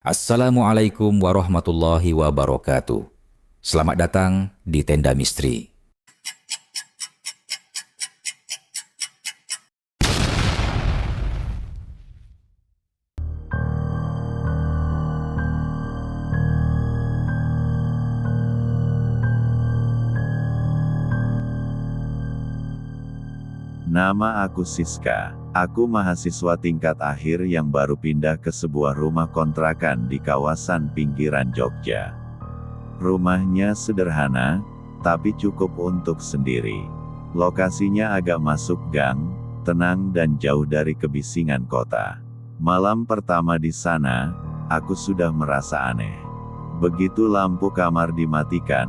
Assalamualaikum warahmatullahi wabarakatuh. Selamat datang di Tenda Misteri. Nama aku Siska. Aku mahasiswa tingkat akhir yang baru pindah ke sebuah rumah kontrakan di kawasan pinggiran Jogja. Rumahnya sederhana, tapi cukup untuk sendiri. Lokasinya agak masuk gang, tenang dan jauh dari kebisingan kota. Malam pertama di sana, aku sudah merasa aneh. Begitu lampu kamar dimatikan,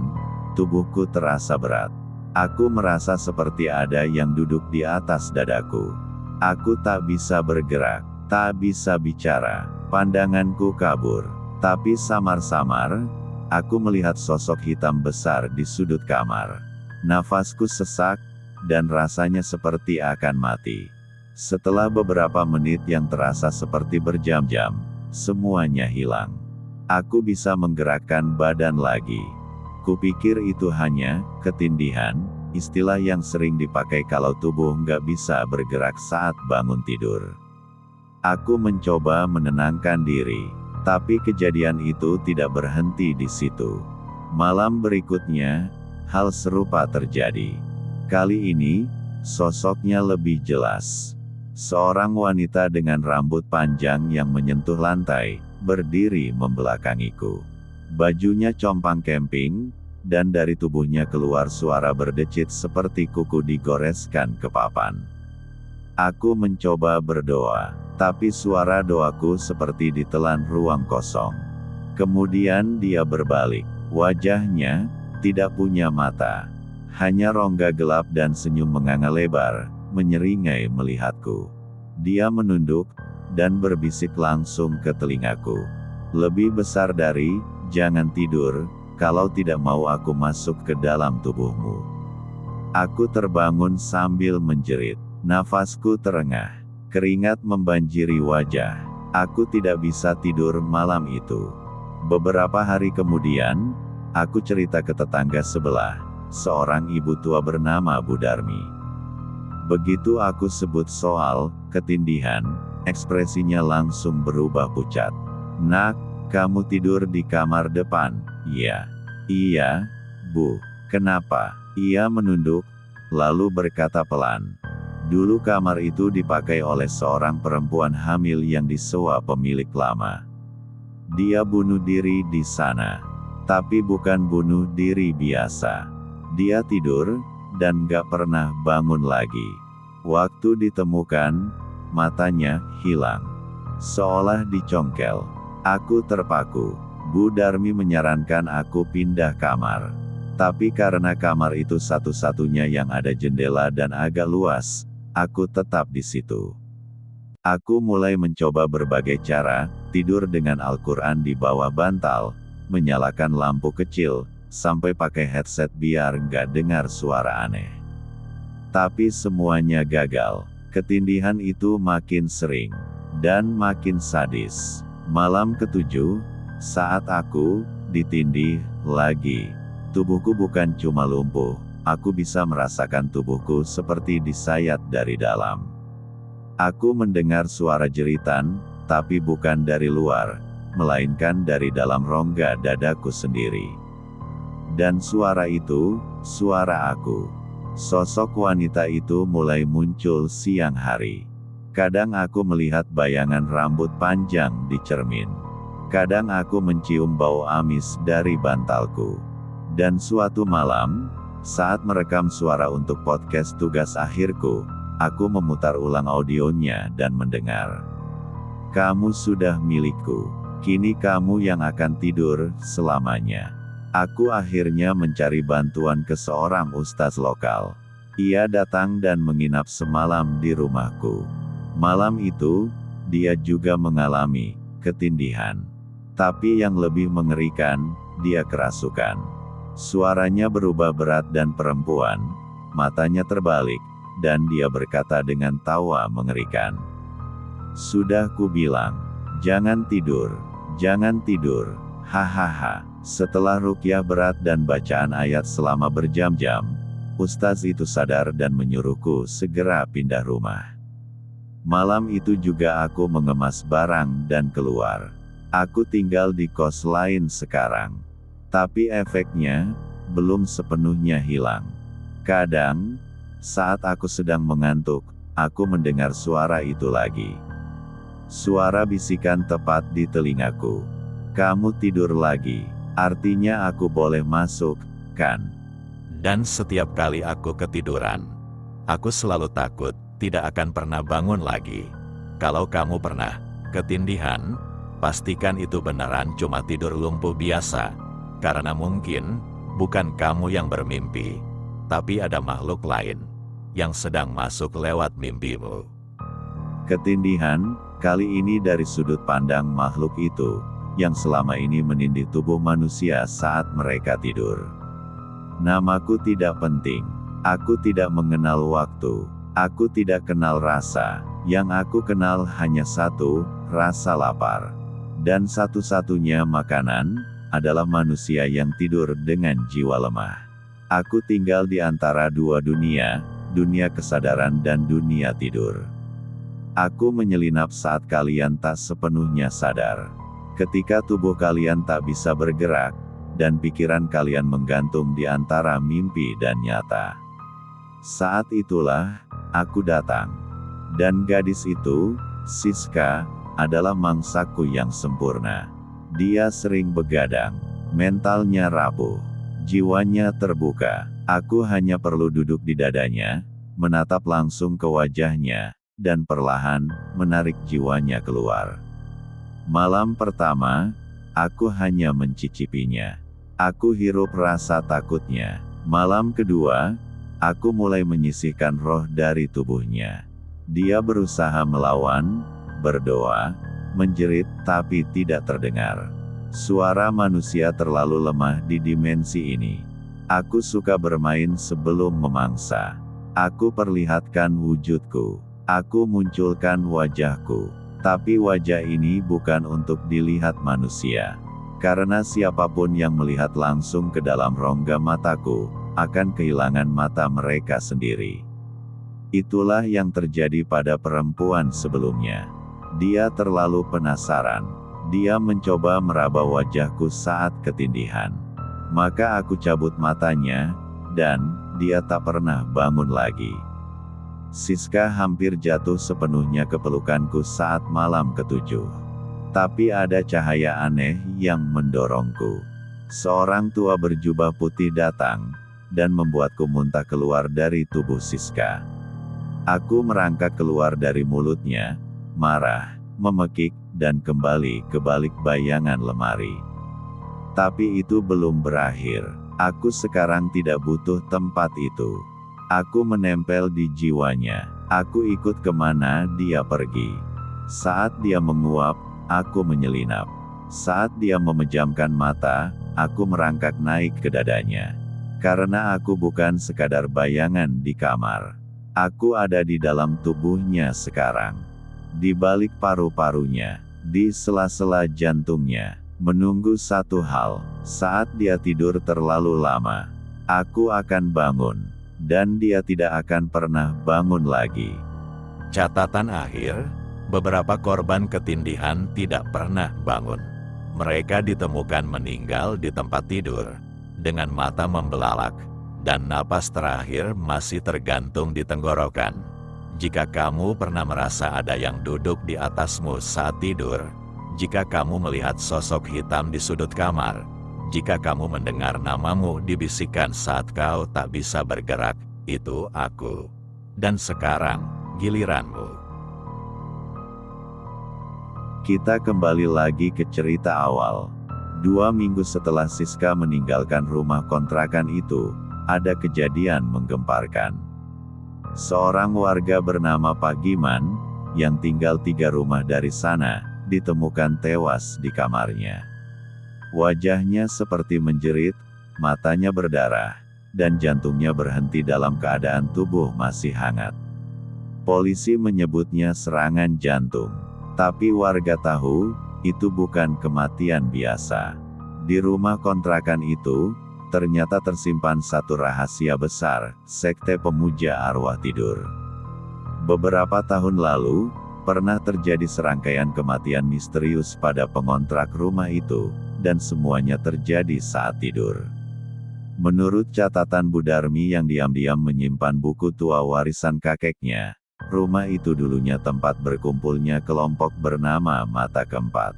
tubuhku terasa berat. Aku merasa seperti ada yang duduk di atas dadaku. Aku tak bisa bergerak, tak bisa bicara, pandanganku kabur. Tapi samar-samar, aku melihat sosok hitam besar di sudut kamar. Nafasku sesak, dan rasanya seperti akan mati. Setelah beberapa menit yang terasa seperti berjam-jam, semuanya hilang. Aku bisa menggerakkan badan lagi. Kupikir itu hanya ketindihan, istilah yang sering dipakai kalau tubuh nggak bisa bergerak saat bangun tidur. Aku mencoba menenangkan diri, tapi kejadian itu tidak berhenti di situ. Malam berikutnya, hal serupa terjadi. Kali ini, sosoknya lebih jelas. Seorang wanita dengan rambut panjang yang menyentuh lantai, berdiri membelakangiku. Bajunya compang camping, dan dari tubuhnya keluar suara berdecit seperti kuku digoreskan ke papan. Aku mencoba berdoa, tapi suara doaku seperti ditelan ruang kosong. Kemudian dia berbalik. Wajahnya tidak punya mata, hanya rongga gelap dan senyum menganga lebar, menyeringai melihatku. Dia menunduk, dan berbisik langsung ke telingaku. Lebih besar dari, "Jangan tidur, kalau tidak mau aku masuk ke dalam tubuhmu." Aku terbangun sambil menjerit. Nafasku terengah. Keringat membanjiri wajah. Aku tidak bisa tidur malam itu. Beberapa hari kemudian, aku cerita ke tetangga sebelah, seorang ibu tua bernama Bu Darmi. Begitu aku sebut soal ketindihan, ekspresinya langsung berubah pucat. "Nak, kamu tidur di kamar depan?" "Iya." "Iya, Bu. Kenapa?" Ia menunduk, lalu berkata pelan, "Dulu kamar itu dipakai oleh seorang perempuan hamil yang disewa pemilik lama. Dia bunuh diri di sana. Tapi bukan bunuh diri biasa. Dia tidur, dan gak pernah bangun lagi. Waktu ditemukan, matanya hilang. Seolah dicongkel. Aku terpaku. Bu Darmi menyarankan aku pindah kamar. Tapi karena kamar itu satu-satunya yang ada jendela dan agak luas, aku tetap di situ. Aku mulai mencoba berbagai cara, tidur dengan Al-Quran di bawah bantal, menyalakan lampu kecil, sampai pakai headset biar nggak dengar suara aneh. Tapi semuanya gagal. Ketindihan itu makin sering, dan makin sadis. Malam ketujuh, saat aku ditindih lagi, tubuhku bukan cuma lumpuh, aku bisa merasakan tubuhku seperti disayat dari dalam. Aku mendengar suara jeritan, tapi bukan dari luar, melainkan dari dalam rongga dadaku sendiri. Dan suara itu, suara aku. Sosok wanita itu mulai muncul siang hari. Kadang aku melihat bayangan rambut panjang di cermin. Kadang aku mencium bau amis dari bantalku. Dan suatu malam, saat merekam suara untuk podcast tugas akhirku, aku memutar ulang audionya dan mendengar. "Kamu sudah milikku. Kini kamu yang akan tidur selamanya." Aku akhirnya mencari bantuan ke seorang ustaz lokal. Ia datang dan menginap semalam di rumahku. Malam itu, dia juga mengalami ketindihan. Tapi yang lebih mengerikan, dia kerasukan. Suaranya berubah berat dan perempuan, matanya terbalik, dan dia berkata dengan tawa mengerikan, "Sudah kubilang, jangan tidur, Jangan tidur, hahaha. Setelah ruqyah berat dan bacaan ayat selama berjam-jam, ustaz itu sadar dan menyuruhku segera pindah rumah. Malam itu juga aku mengemas barang dan keluar. Aku tinggal di kos lain sekarang. Tapi efeknya belum sepenuhnya hilang. Kadang, saat aku sedang mengantuk, aku mendengar suara itu lagi. Suara bisikan tepat di telingaku. Kamu tidur lagi, artinya aku boleh masuk, kan? Dan setiap kali aku ketiduran, aku selalu takut tidak akan pernah bangun lagi. Kalau kamu pernah ketindihan, pastikan itu beneran cuma tidur lumpuh biasa. Karena mungkin bukan kamu yang bermimpi, tapi ada makhluk lain yang sedang masuk lewat mimpimu. Ketindihan, kali ini dari sudut pandang makhluk itu, yang selama ini menindih tubuh manusia saat mereka tidur. Namaku tidak penting. Aku tidak mengenal waktu. Aku tidak kenal rasa. Yang aku kenal hanya satu, rasa lapar. Dan satu-satunya makanan adalah manusia yang tidur dengan jiwa lemah. Aku tinggal di antara dua dunia, dunia kesadaran dan dunia tidur. Aku menyelinap saat kalian tak sepenuhnya sadar. Ketika tubuh kalian tak bisa bergerak, dan pikiran kalian menggantung di antara mimpi dan nyata. Saat itulah, aku datang. Dan gadis itu, Siska, adalah mangsaku yang sempurna. Dia sering begadang, mentalnya rapuh, jiwanya terbuka. Aku hanya perlu duduk di dadanya, menatap langsung ke wajahnya, dan perlahan menarik jiwanya keluar. Malam pertama, aku hanya mencicipinya. Aku hirup rasa takutnya. Malam kedua, aku mulai menyisihkan roh dari tubuhnya. Dia berusaha melawan, berdoa, menjerit, tapi tidak terdengar. Suara manusia terlalu lemah di dimensi ini. Aku suka bermain sebelum memangsa. Aku perlihatkan wujudku. Aku munculkan wajahku. Tapi wajah ini bukan untuk dilihat manusia. Karena siapapun yang melihat langsung ke dalam rongga mataku, akan kehilangan mata mereka sendiri. Itulah yang terjadi pada perempuan sebelumnya. Dia terlalu penasaran. Dia mencoba meraba wajahku saat ketindihan. Maka aku cabut matanya, dan dia tak pernah bangun lagi. Siska hampir jatuh sepenuhnya ke pelukanku saat malam ketujuh. Tapi ada cahaya aneh yang mendorongku. Seorang tua berjubah putih datang, dan membuatku muntah keluar dari tubuh Siska. Aku merangkak keluar dari mulutnya, marah, memekik, dan kembali ke balik bayangan lemari. Tapi itu belum berakhir. Aku sekarang tidak butuh tempat itu. Aku menempel di jiwanya. Aku ikut kemana dia pergi. Saat dia menguap, aku menyelinap. Saat dia memejamkan mata, aku merangkak naik ke dadanya. Karena aku bukan sekadar bayangan di kamar. Aku ada di dalam tubuhnya sekarang. Di balik paru-parunya, di sela-sela jantungnya, menunggu satu hal. Saat dia tidur terlalu lama, aku akan bangun. Dan dia tidak akan pernah bangun lagi. Catatan akhir, beberapa korban ketindihan tidak pernah bangun. Mereka ditemukan meninggal di tempat tidur, dengan mata membelalak, dan napas terakhir masih tergantung di tenggorokan. Jika kamu pernah merasa ada yang duduk di atasmu saat tidur, jika kamu melihat sosok hitam di sudut kamar, jika kamu mendengar namamu dibisikkan saat kau tak bisa bergerak, itu aku. Dan sekarang, giliranmu. Kita kembali lagi ke cerita awal. 2 minggu setelah Siska meninggalkan rumah kontrakan itu, ada kejadian menggemparkan. Seorang warga bernama Pak Giman, yang tinggal 3 rumah dari sana, ditemukan tewas di kamarnya. Wajahnya seperti menjerit, matanya berdarah, dan jantungnya berhenti dalam keadaan tubuh masih hangat. Polisi menyebutnya serangan jantung. Tapi warga tahu, itu bukan kematian biasa. Di rumah kontrakan itu, ternyata tersimpan satu rahasia besar, sekte pemuja arwah tidur. Beberapa tahun lalu, pernah terjadi serangkaian kematian misterius pada pengontrak rumah itu, dan semuanya terjadi saat tidur. Menurut catatan Budarmi yang diam-diam menyimpan buku tua warisan kakeknya, rumah itu dulunya tempat berkumpulnya kelompok bernama Mata Keempat.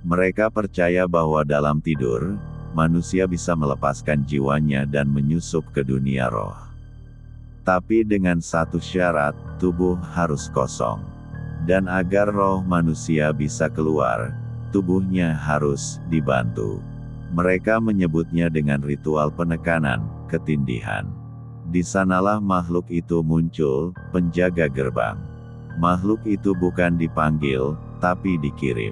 Mereka percaya bahwa dalam tidur, manusia bisa melepaskan jiwanya dan menyusup ke dunia roh. Tapi dengan satu syarat, tubuh harus kosong. Dan agar roh manusia bisa keluar, tubuhnya harus dibantu. Mereka menyebutnya dengan ritual penekanan, ketindihan. Di sanalah makhluk itu muncul, penjaga gerbang. Makhluk itu bukan dipanggil, tapi dikirim.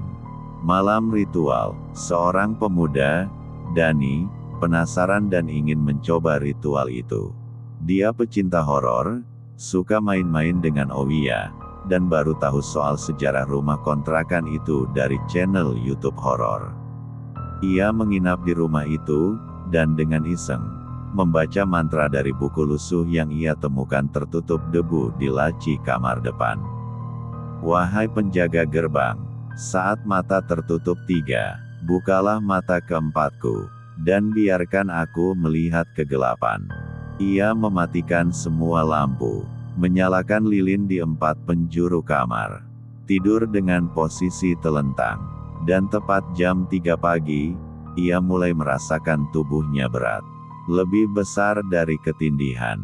Malam ritual, seorang pemuda, Dani, penasaran dan ingin mencoba ritual itu. Dia pecinta horor, suka main-main dengan Owiya, dan baru tahu soal sejarah rumah kontrakan itu dari channel YouTube horor. Ia menginap di rumah itu, dan dengan iseng, membaca mantra dari buku lusuh yang ia temukan tertutup debu di laci kamar depan. Wahai penjaga gerbang, saat mata tertutup 3, bukalah mata keempatku, dan biarkan aku melihat kegelapan. Ia mematikan semua lampu, menyalakan lilin di 4 penjuru kamar. Tidur dengan posisi telentang. Dan tepat jam 3 pagi, ia mulai merasakan tubuhnya berat. Lebih besar dari ketindihan.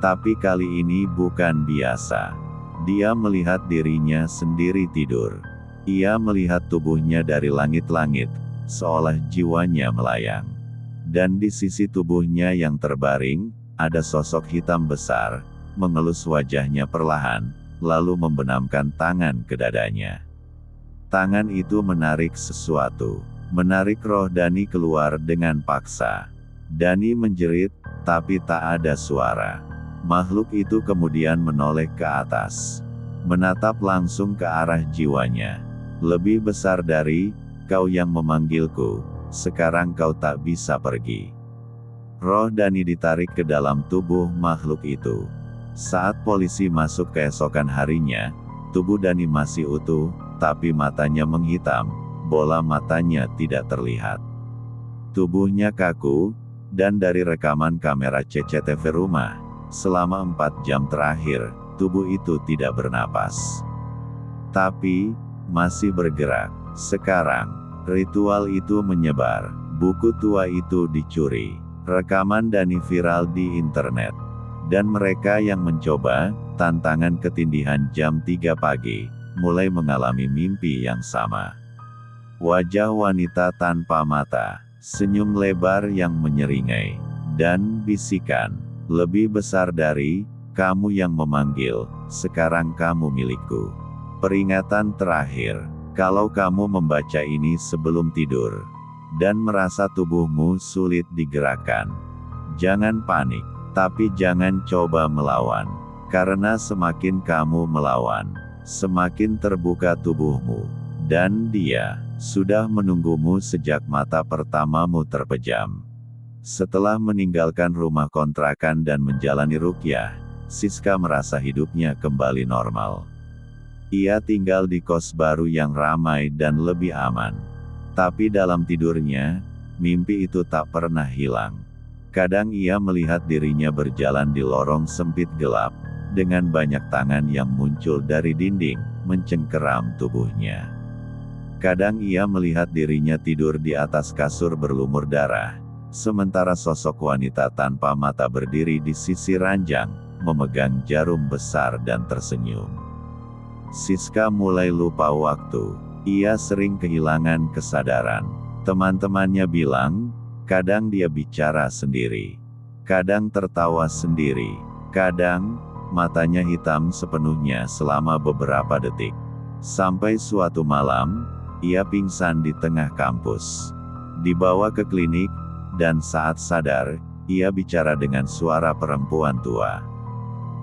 Tapi kali ini bukan biasa. Dia melihat dirinya sendiri tidur. Ia melihat tubuhnya dari langit-langit, seolah jiwanya melayang. Dan di sisi tubuhnya yang terbaring, ada sosok hitam besar, mengelus wajahnya perlahan, lalu membenamkan tangan ke dadanya. Tangan itu menarik sesuatu, menarik roh Dani keluar dengan paksa. Dani menjerit, tapi tak ada suara. Makhluk itu kemudian menoleh ke atas, menatap langsung ke arah jiwanya. Lebih besar dari, kau yang memanggilku, sekarang kau tak bisa pergi. Roh Dani ditarik ke dalam tubuh makhluk itu. Saat polisi masuk keesokan harinya, tubuh Dani masih utuh, tapi matanya menghitam, bola matanya tidak terlihat. Tubuhnya kaku, dan dari rekaman kamera CCTV rumah, selama 4 jam terakhir, tubuh itu tidak bernapas. Tapi, masih bergerak. Sekarang, ritual itu menyebar, buku tua itu dicuri, rekaman Dani viral di internet. Dan mereka yang mencoba, tantangan ketindihan jam 3 pagi, mulai mengalami mimpi yang sama. Wajah wanita tanpa mata, senyum lebar yang menyeringai, dan bisikan, lebih besar dari, kamu yang memanggil, sekarang kamu milikku. Peringatan terakhir, kalau kamu membaca ini sebelum tidur, dan merasa tubuhmu sulit digerakkan, jangan panik, tapi jangan coba melawan, karena semakin kamu melawan, semakin terbuka tubuhmu, dan dia sudah menunggumu sejak mata pertamamu terpejam. Setelah meninggalkan rumah kontrakan dan menjalani ruqyah, Siska merasa hidupnya kembali normal. Ia tinggal di kos baru yang ramai dan lebih aman. Tapi dalam tidurnya, mimpi itu tak pernah hilang. Kadang ia melihat dirinya berjalan di lorong sempit gelap, dengan banyak tangan yang muncul dari dinding, mencengkeram tubuhnya. Kadang ia melihat dirinya tidur di atas kasur berlumur darah, sementara sosok wanita tanpa mata berdiri di sisi ranjang, memegang jarum besar dan tersenyum. Siska mulai lupa waktu. Ia sering kehilangan kesadaran. Teman-temannya bilang, kadang dia bicara sendiri, kadang tertawa sendiri, kadang matanya hitam sepenuhnya selama beberapa detik. Sampai suatu malam, ia pingsan di tengah kampus. Dibawa ke klinik, dan saat sadar, ia bicara dengan suara perempuan tua.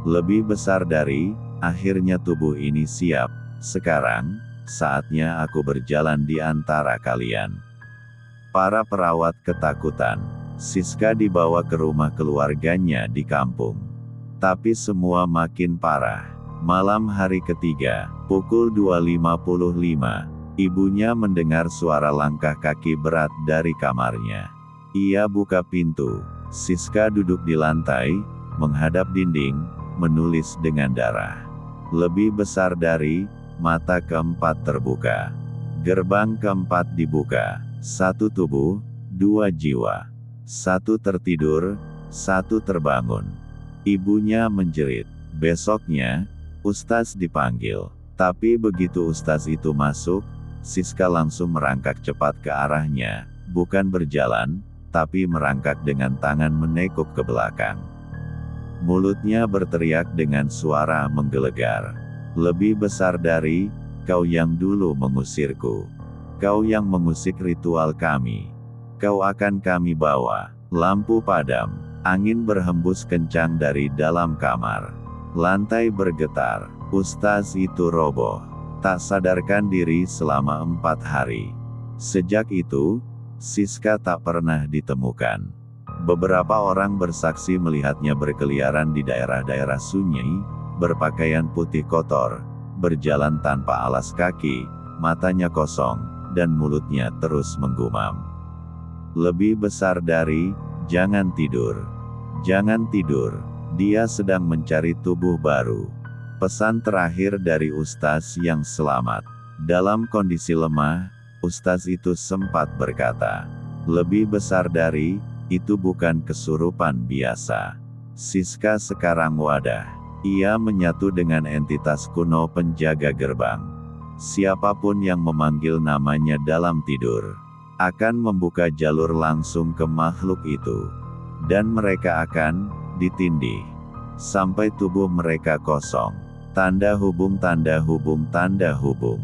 Lebih besar dari, akhirnya tubuh ini siap. Sekarang, saatnya aku berjalan di antara kalian. Para perawat ketakutan. Siska dibawa ke rumah keluarganya di kampung. Tapi semua makin parah. Malam hari ketiga, pukul 2.55, ibunya mendengar suara langkah kaki berat dari kamarnya. Ia buka pintu. Siska duduk di lantai, menghadap dinding, menulis dengan darah. Lebih besar dari, mata keempat terbuka. Gerbang keempat dibuka. Satu tubuh, dua jiwa. Satu tertidur, satu terbangun. Ibunya menjerit. Besoknya, Ustaz dipanggil. Tapi begitu Ustaz itu masuk, Siska langsung merangkak cepat ke arahnya. Bukan berjalan, tapi merangkak dengan tangan menekuk ke belakang. Mulutnya berteriak dengan suara menggelegar. Lebih besar dari, kau yang dulu mengusirku. Kau yang mengusik ritual kami. Kau akan kami bawa. Lampu padam. Angin berhembus kencang dari dalam kamar. Lantai bergetar. Ustaz itu roboh. Tak sadarkan diri selama 4 hari. Sejak itu, Siska tak pernah ditemukan. Beberapa orang bersaksi melihatnya berkeliaran di daerah-daerah sunyi, berpakaian putih kotor, berjalan tanpa alas kaki, matanya kosong, dan mulutnya terus menggumam. Lebih besar dari, jangan tidur. Jangan tidur. Dia sedang mencari tubuh baru. Pesan terakhir dari Ustaz yang selamat. Dalam kondisi lemah, Ustaz itu sempat berkata, lebih besar dari, itu bukan kesurupan biasa. Siska sekarang wadah. Ia menyatu dengan entitas kuno penjaga gerbang. Siapapun yang memanggil namanya dalam tidur, akan membuka jalur langsung ke makhluk itu. Dan mereka akan ditindih sampai tubuh mereka kosong. Tanda hubung, tanda hubung, tanda hubung.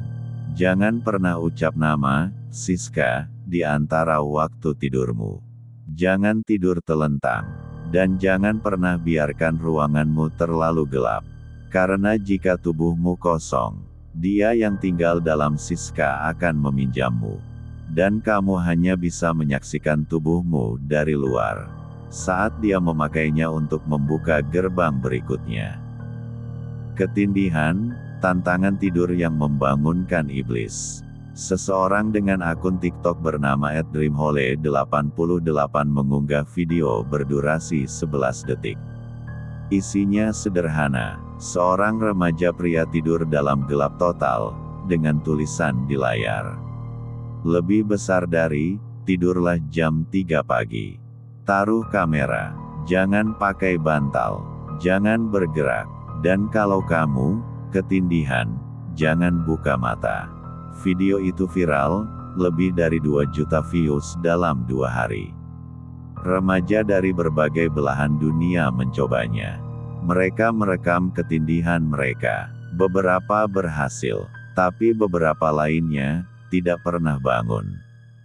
Jangan pernah ucap nama Siska di antara waktu tidurmu. Jangan tidur telentang. Dan jangan pernah biarkan ruanganmu terlalu gelap. Karena jika tubuhmu kosong, dia yang tinggal dalam Siska akan meminjammu. Dan kamu hanya bisa menyaksikan tubuhmu dari luar saat dia memakainya untuk membuka gerbang berikutnya. Ketindihan, tantangan tidur yang membangunkan iblis. Seseorang dengan akun TikTok bernama @dreamhole88 mengunggah video berdurasi 11 detik. Isinya sederhana, seorang remaja pria tidur dalam gelap total, dengan tulisan di layar. Lebih besar dari, tidurlah jam 3 pagi. Taruh kamera, jangan pakai bantal, jangan bergerak, dan kalau kamu ketindihan, jangan buka mata. Video itu viral, lebih dari 2 juta views dalam 2 hari. Remaja dari berbagai belahan dunia mencobanya. Mereka merekam ketindihan mereka. Beberapa berhasil, tapi beberapa lainnya tidak pernah bangun.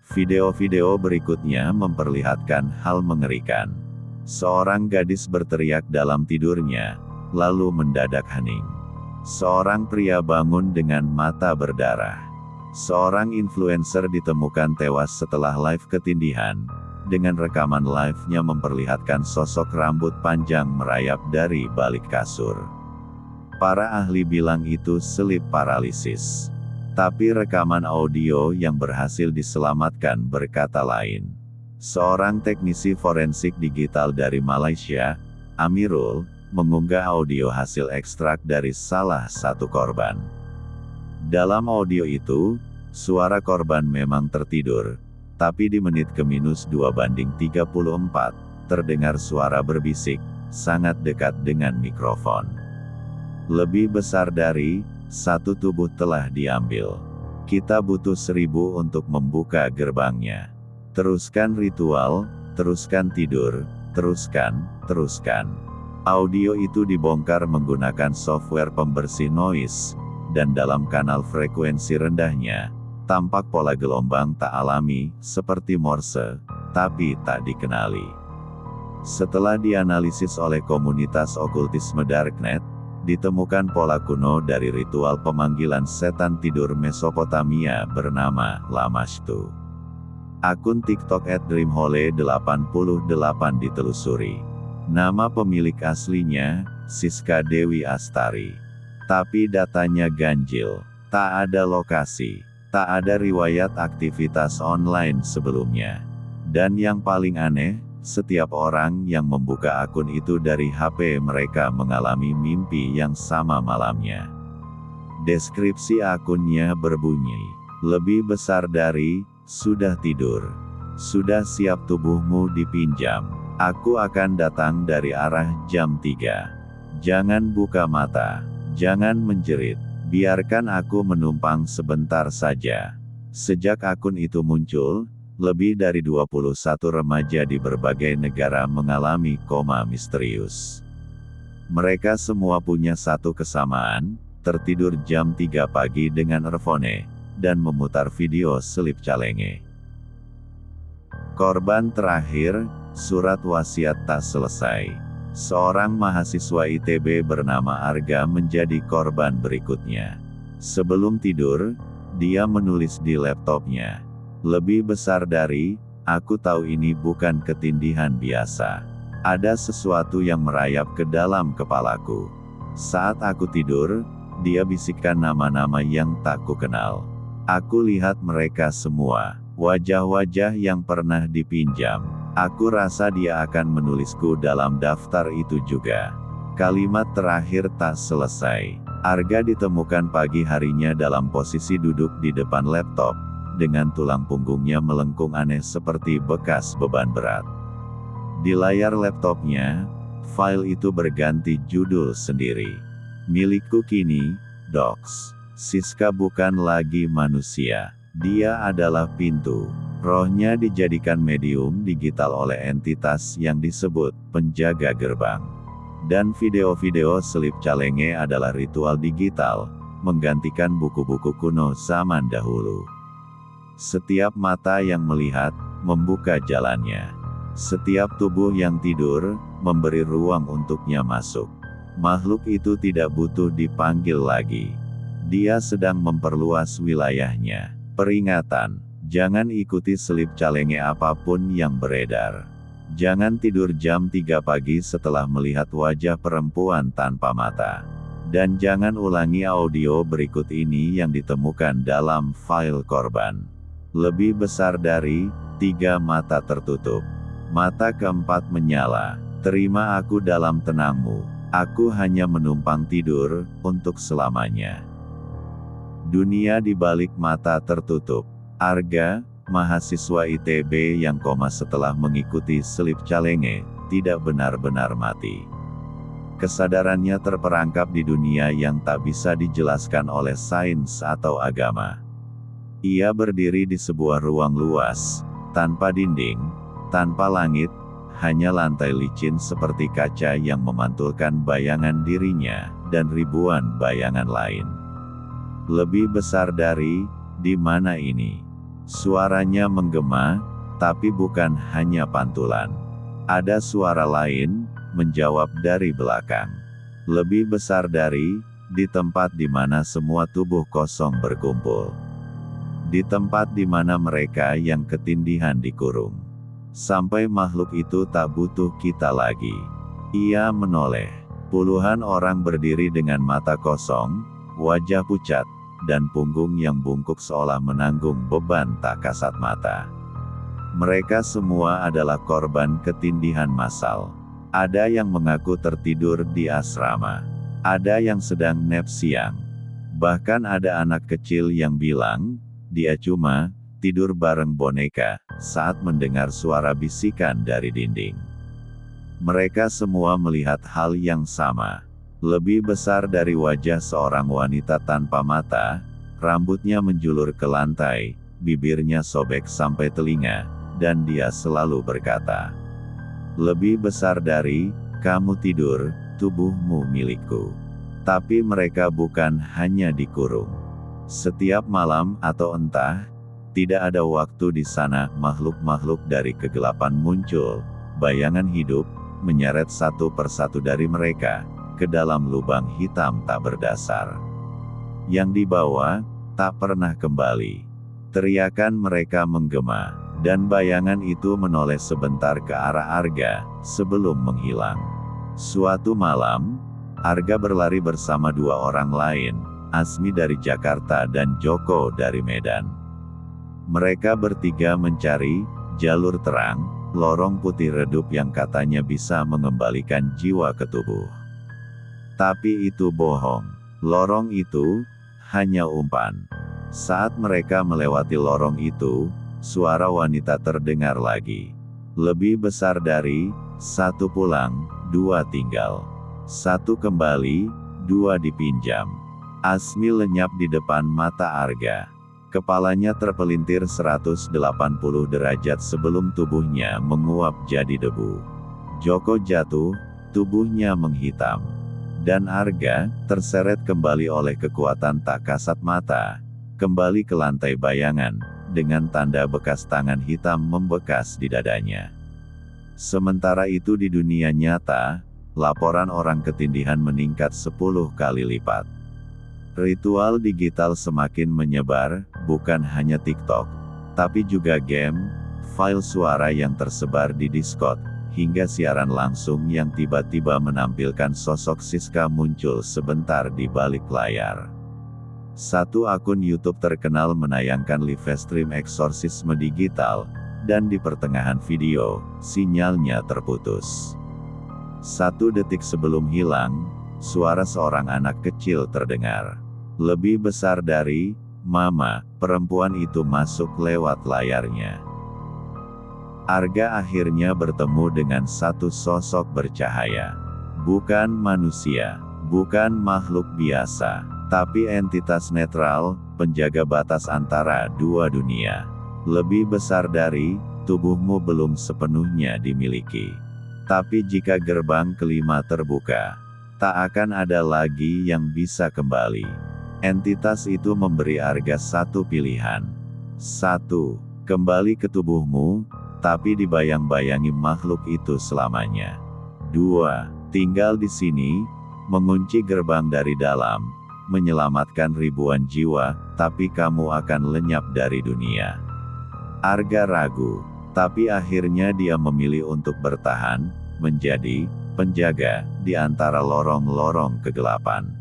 Video-video berikutnya memperlihatkan hal mengerikan. Seorang gadis berteriak dalam tidurnya, lalu mendadak hening. Seorang pria bangun dengan mata berdarah. Seorang influencer ditemukan tewas setelah live ketindihan. Dengan rekaman live-nya memperlihatkan sosok rambut panjang merayap dari balik kasur. Para ahli bilang itu sleep paralysis. Tapi rekaman audio yang berhasil diselamatkan berkata lain. Seorang teknisi forensik digital dari Malaysia, Amirul, mengunggah audio hasil ekstrak dari salah satu korban. Dalam audio itu, suara korban memang tertidur, tapi di menit ke -2/34, terdengar suara berbisik, sangat dekat dengan mikrofon. Lebih besar dari, satu tubuh telah diambil. Kita butuh 1000 untuk membuka gerbangnya. Teruskan ritual, teruskan tidur, teruskan. Audio itu dibongkar menggunakan software pembersih noise, dan dalam kanal frekuensi rendahnya, tampak pola gelombang tak alami, seperti Morse, tapi tak dikenali. Setelah dianalisis oleh komunitas okultisme Darknet, ditemukan pola kuno dari ritual pemanggilan setan tidur Mesopotamia bernama Lamashtu. Akun TikTok @dreamhole88 ditelusuri. Nama pemilik aslinya, Siska Dewi Astari. Tapi datanya ganjil, tak ada lokasi, tak ada riwayat aktivitas online sebelumnya. Dan yang paling aneh, setiap orang yang membuka akun itu dari HP mereka mengalami mimpi yang sama malamnya. Deskripsi akunnya berbunyi, lebih besar dari, sudah tidur. Sudah siap tubuhmu dipinjam. Aku akan datang dari arah jam 3. Jangan buka mata. Jangan menjerit. Biarkan aku menumpang sebentar saja. Sejak akun itu muncul, lebih dari 21 remaja di berbagai negara mengalami koma misterius. Mereka semua punya satu kesamaan, tertidur jam 3 pagi dengan earphone, dan memutar video selip calenge. Korban terakhir, surat wasiat tak selesai. Seorang mahasiswa ITB bernama Arga menjadi korban berikutnya. Sebelum tidur, dia menulis di laptopnya, lebih besar dari, aku tahu ini bukan ketindihan biasa. Ada sesuatu yang merayap ke dalam kepalaku. Saat aku tidur, dia bisikkan nama-nama yang tak kukenal. Aku lihat mereka semua, wajah-wajah yang pernah dipinjam. Aku rasa dia akan menulisku dalam daftar itu juga. Kalimat terakhir tak selesai. Arga ditemukan pagi harinya dalam posisi duduk di depan laptop, dengan tulang punggungnya melengkung aneh seperti bekas beban berat. Di layar laptopnya, file itu berganti judul sendiri. Milikku kini, Docs. Siska bukan lagi manusia. Dia adalah pintu. Rohnya dijadikan medium digital oleh entitas yang disebut penjaga gerbang. Dan video-video selip calenge adalah ritual digital, menggantikan buku-buku kuno zaman dahulu. Setiap mata yang melihat, membuka jalannya. Setiap tubuh yang tidur, memberi ruang untuknya masuk. Makhluk itu tidak butuh dipanggil lagi. Dia sedang memperluas wilayahnya. Peringatan, jangan ikuti selip calenge apapun yang beredar. Jangan tidur jam 3 pagi setelah melihat wajah perempuan tanpa mata. Dan jangan ulangi audio berikut ini yang ditemukan dalam file korban. Lebih besar dari, 3 mata tertutup. Mata keempat menyala. Terima aku dalam tenangmu. Aku hanya menumpang tidur, untuk selamanya. Dunia di balik mata tertutup. Arga, mahasiswa ITB yang koma setelah mengikuti selip calenge, tidak benar-benar mati. Kesadarannya terperangkap di dunia yang tak bisa dijelaskan oleh sains atau agama. Ia berdiri di sebuah ruang luas, tanpa dinding, tanpa langit, hanya lantai licin seperti kaca yang memantulkan bayangan dirinya, dan ribuan bayangan lain. Lebih besar dari, di mana ini? Suaranya menggema, tapi bukan hanya pantulan. Ada suara lain, menjawab dari belakang. Lebih besar dari, di tempat di mana semua tubuh kosong berkumpul. Di tempat di mana mereka yang ketindihan dikurung. Sampai makhluk itu tak butuh kita lagi. Ia menoleh. Puluhan orang berdiri dengan mata kosong, wajah pucat, dan punggung yang bungkuk seolah menanggung beban tak kasat mata. Mereka semua adalah korban ketindihan massal. Ada yang mengaku tertidur di asrama. Ada yang sedang nap siang. Bahkan ada anak kecil yang bilang, dia cuma tidur bareng boneka saat mendengar suara bisikan dari dinding. Mereka semua melihat hal yang sama. Lebih besar dari wajah seorang wanita tanpa mata, rambutnya menjulur ke lantai, bibirnya sobek sampai telinga, dan dia selalu berkata, lebih besar dari, kamu tidur, tubuhmu milikku. Tapi mereka bukan hanya dikurung. Setiap malam atau entah, tidak ada waktu di sana, makhluk-makhluk dari kegelapan muncul, bayangan hidup, menyeret satu persatu dari mereka, ke dalam lubang hitam tak berdasar. Yang dibawa, tak pernah kembali. Teriakan mereka menggema, dan bayangan itu menoleh sebentar ke arah Arga, sebelum menghilang. Suatu malam, Arga berlari bersama dua orang lain, Asmi dari Jakarta dan Joko dari Medan. Mereka bertiga mencari jalur terang, lorong putih redup yang katanya bisa mengembalikan jiwa ke tubuh. Tapi itu bohong. Lorong itu hanya umpan. Saat mereka melewati lorong itu, suara wanita terdengar lagi. Lebih besar dari, satu pulang, dua tinggal. Satu kembali, dua dipinjam. Asmi lenyap di depan mata Arga. Kepalanya terpelintir 180 derajat sebelum tubuhnya menguap jadi debu. Joko jatuh, tubuhnya menghitam. Dan Arga, terseret kembali oleh kekuatan tak kasat mata, kembali ke lantai bayangan, dengan tanda bekas tangan hitam membekas di dadanya. Sementara itu di dunia nyata, laporan orang ketindihan meningkat 10 kali lipat. Ritual digital semakin menyebar, bukan hanya TikTok, tapi juga game, file suara yang tersebar di Discord, hingga siaran langsung yang tiba-tiba menampilkan sosok Siska muncul sebentar di balik layar. Satu akun YouTube terkenal menayangkan live stream eksorsisme digital, dan di pertengahan video, sinyalnya terputus. 1 detik sebelum hilang, suara seorang anak kecil terdengar. Lebih besar dari, "Mama," perempuan itu masuk lewat layarnya. Arga akhirnya bertemu dengan satu sosok bercahaya. Bukan manusia, bukan makhluk biasa, tapi entitas netral, penjaga batas antara dua dunia. Lebih besar dari, tubuhmu belum sepenuhnya dimiliki. Tapi jika gerbang kelima terbuka, tak akan ada lagi yang bisa kembali. Entitas itu memberi Arga satu pilihan. 1. Kembali ke tubuhmu, tapi dibayang-bayangi makhluk itu selamanya. 2. Tinggal di sini, mengunci gerbang dari dalam, menyelamatkan ribuan jiwa, tapi kamu akan lenyap dari dunia. Arga ragu, tapi akhirnya dia memilih untuk bertahan, menjadi penjaga di antara lorong-lorong kegelapan.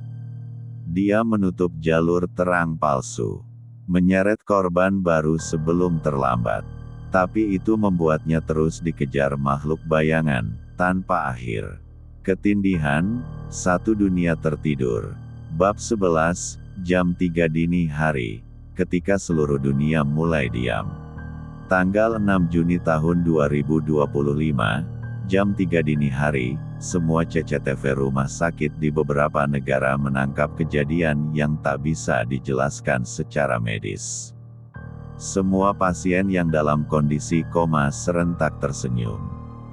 Dia menutup jalur terang palsu, menyeret korban baru sebelum terlambat. Tapi itu membuatnya terus dikejar makhluk bayangan, tanpa akhir. Ketindihan, satu dunia tertidur. Bab 11, jam 3 dini hari, ketika seluruh dunia mulai diam. Tanggal 6 Juni tahun 2025, jam 3 dini hari, semua CCTV rumah sakit di beberapa negara menangkap kejadian yang tak bisa dijelaskan secara medis. Semua pasien yang dalam kondisi koma serentak tersenyum.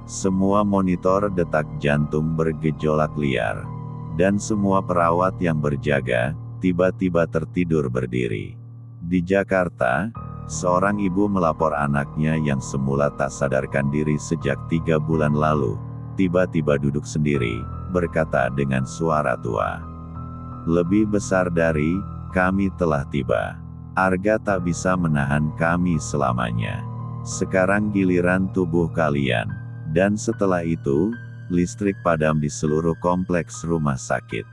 Semua monitor detak jantung bergejolak liar. Dan semua perawat yang berjaga, tiba-tiba tertidur berdiri. Di Jakarta, seorang ibu melapor anaknya yang semula tak sadarkan diri sejak 3 bulan lalu, tiba-tiba duduk sendiri, berkata dengan suara tua. "Lebih besar dari, kami telah tiba. Arga tak bisa menahan kami selamanya. Sekarang giliran tubuh kalian." Dan setelah itu, listrik padam di seluruh kompleks rumah sakit.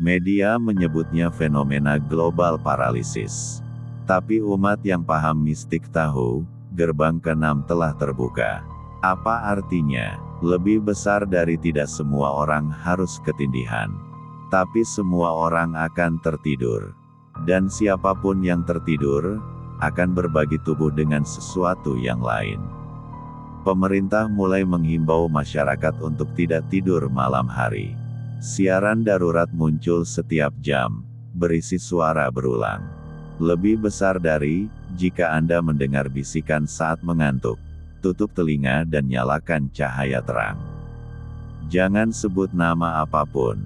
Media menyebutnya fenomena global paralisis. Tapi umat yang paham mistik tahu, gerbang ke-6 telah terbuka. Apa artinya? Lebih besar dari tidak semua orang harus ketindihan. Tapi semua orang akan tertidur. Dan siapapun yang tertidur, akan berbagi tubuh dengan sesuatu yang lain. Pemerintah mulai menghimbau masyarakat untuk tidak tidur malam hari. Siaran darurat muncul setiap jam, berisi suara berulang. Lebih besar dari, jika Anda mendengar bisikan saat mengantuk, tutup telinga dan nyalakan cahaya terang. Jangan sebut nama apapun.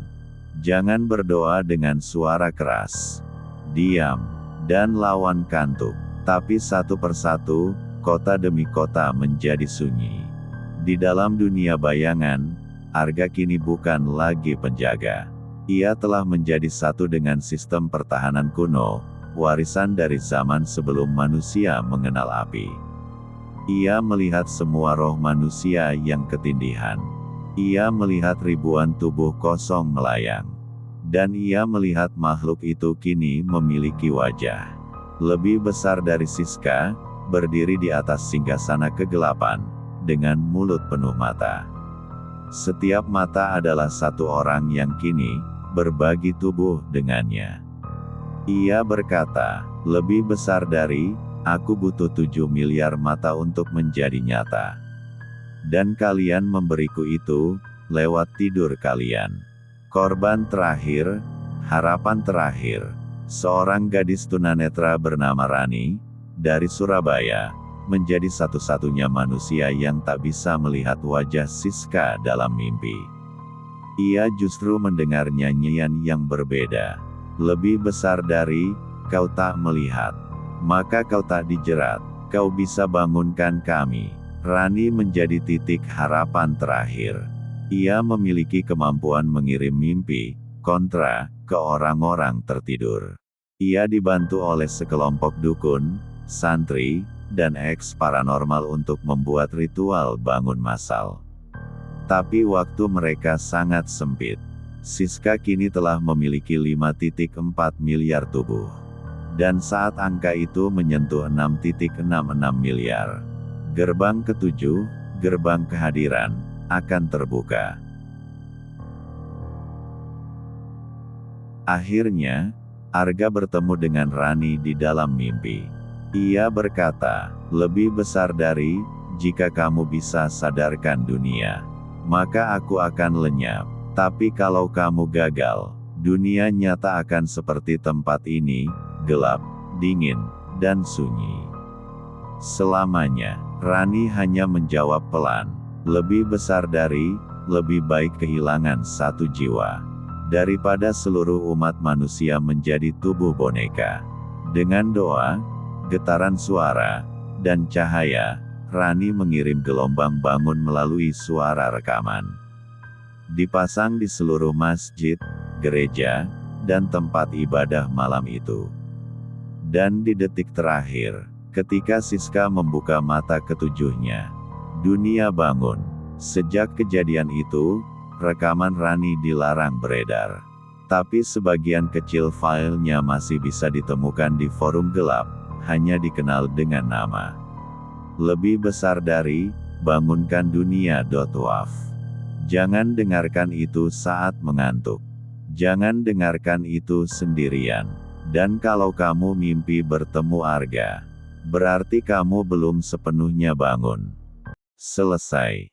Jangan berdoa dengan suara keras. Diam, dan lawan kantuk. Tapi satu persatu, kota demi kota menjadi sunyi. Di dalam dunia bayangan, Arga kini bukan lagi penjaga. Ia telah menjadi satu dengan sistem pertahanan kuno, warisan dari zaman sebelum manusia mengenal api. Ia melihat semua roh manusia yang ketindihan. Ia melihat ribuan tubuh kosong melayang. Dan ia melihat makhluk itu kini memiliki wajah lebih besar dari Siska, berdiri di atas singgasana kegelapan, dengan mulut penuh mata. Setiap mata adalah satu orang yang kini berbagi tubuh dengannya. Ia berkata, lebih besar dari, aku butuh 7 miliar mata untuk menjadi nyata. Dan kalian memberiku itu, lewat tidur kalian. Korban terakhir, harapan terakhir. Seorang gadis tunanetra bernama Rani, dari Surabaya, menjadi satu-satunya manusia yang tak bisa melihat wajah Siska dalam mimpi. Ia justru mendengar nyanyian yang berbeda. Lebih besar dari, kau tak melihat, maka kau tak dijerat, kau bisa bangunkan kami. Rani menjadi titik harapan terakhir. Ia memiliki kemampuan mengirim mimpi, kontra, ke orang-orang tertidur. Ia dibantu oleh sekelompok dukun, santri, dan eks-paranormal untuk membuat ritual bangun massal. Tapi waktu mereka sangat sempit. Siska kini telah memiliki 5,4 miliar tubuh. Dan saat angka itu menyentuh 6,66 miliar, gerbang ketujuh, gerbang kehadiran, akan terbuka. Akhirnya, Arga bertemu dengan Rani di dalam mimpi. Ia berkata, lebih besar dari, jika kamu bisa sadarkan dunia, maka aku akan lenyap. Tapi kalau kamu gagal, dunia nyata akan seperti tempat ini, gelap, dingin, dan sunyi. Selamanya, Rani hanya menjawab pelan, lebih besar dari, lebih baik kehilangan satu jiwa, daripada seluruh umat manusia menjadi tubuh boneka. Dengan doa, getaran suara, dan cahaya, Rani mengirim gelombang bangun melalui suara rekaman. Dipasang di seluruh masjid, gereja, dan tempat ibadah malam itu. Dan di detik terakhir, ketika Siska membuka mata ketujuhnya, dunia bangun. Sejak kejadian itu, rekaman Rani dilarang beredar. Tapi sebagian kecil filenya masih bisa ditemukan di forum gelap, hanya dikenal dengan nama lebih besar dari, bangunkan dunia.waf. Jangan dengarkan itu saat mengantuk. Jangan dengarkan itu sendirian. Dan kalau kamu mimpi bertemu Arga, berarti kamu belum sepenuhnya bangun. Selesai.